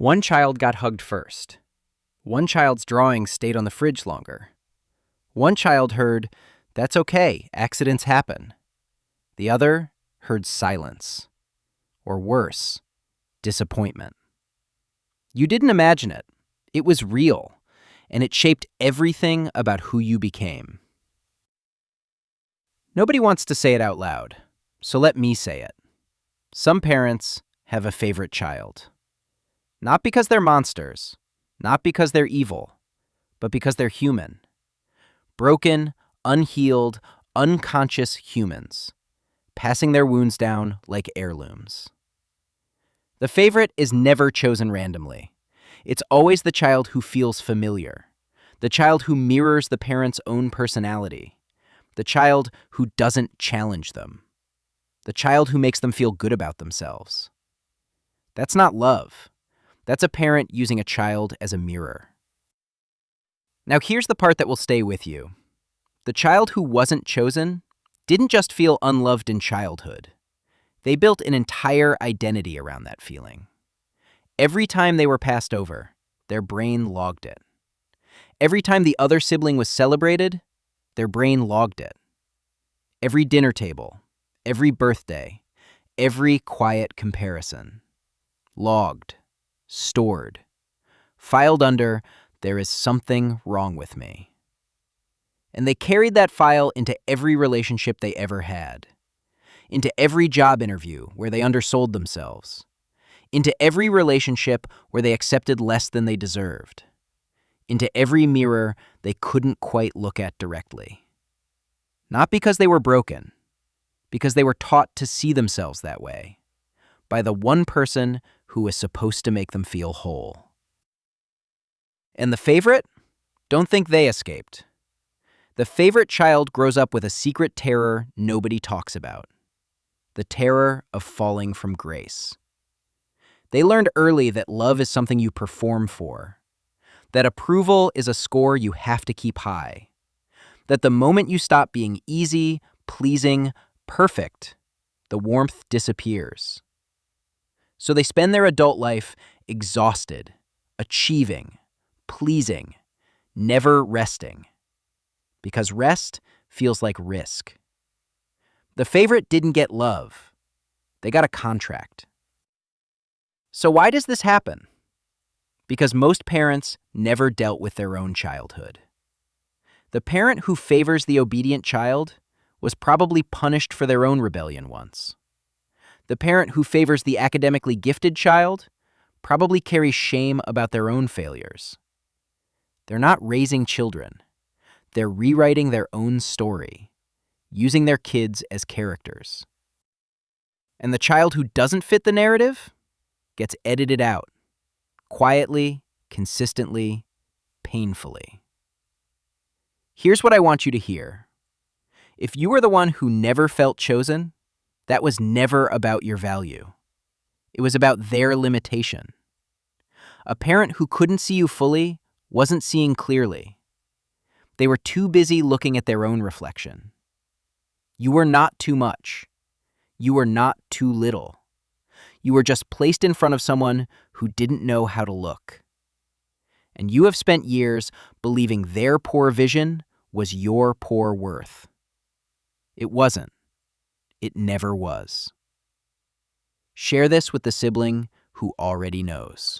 One child got hugged first. One child's drawing stayed on the fridge longer. One child heard, "That's okay, accidents happen." The other heard silence. Or worse, disappointment. You didn't imagine it. It was real, and it shaped everything about who you became. Nobody wants to say it out loud, so let me say it. Some parents have a favorite child. Not because they're monsters, not because they're evil, but because they're human. Broken, unhealed, unconscious humans, passing their wounds down like heirlooms. The favorite is never chosen randomly. It's always the child who feels familiar, the child who mirrors the parent's own personality, the child who doesn't challenge them, the child who makes them feel good about themselves. That's not love. That's a parent using a child as a mirror. Now here's the part that will stay with you. The child who wasn't chosen didn't just feel unloved in childhood. They built an entire identity around that feeling. Every time they were passed over, their brain logged it. Every time the other sibling was celebrated, their brain logged it. Every dinner table, every birthday, every quiet comparison. Logged, stored, filed under, "There is something wrong with me." And they carried that file into every relationship they ever had, into every job interview where they undersold themselves, into every relationship where they accepted less than they deserved, into every mirror they couldn't quite look at directly. Not because they were broken, because they were taught to see themselves that way, by the one person who was supposed to make them feel whole. And the favorite? Don't think they escaped. The favorite child grows up with a secret terror nobody talks about. The terror of falling from grace. They learned early that love is something you perform for, that approval is a score you have to keep high, that the moment you stop being easy, pleasing, perfect, the warmth disappears. So they spend their adult life exhausted, achieving, pleasing, never resting. Because rest feels like risk. The favorite didn't get love. They got a contract. So why does this happen? Because most parents never dealt with their own childhood. The parent who favors the obedient child was probably punished for their own rebellion once. The parent who favors the academically gifted child probably carries shame about their own failures. They're not raising children. They're rewriting their own story, using their kids as characters. And the child who doesn't fit the narrative gets edited out, quietly, consistently, painfully. Here's what I want you to hear. If you were the one who never felt chosen, that was never about your value. It was about their limitation. A parent who couldn't see you fully wasn't seeing clearly. They were too busy looking at their own reflection. You were not too much. You were not too little. You were just placed in front of someone who didn't know how to look. And you have spent years believing their poor vision was your poor worth. It wasn't. It never was. Share this with the sibling who already knows.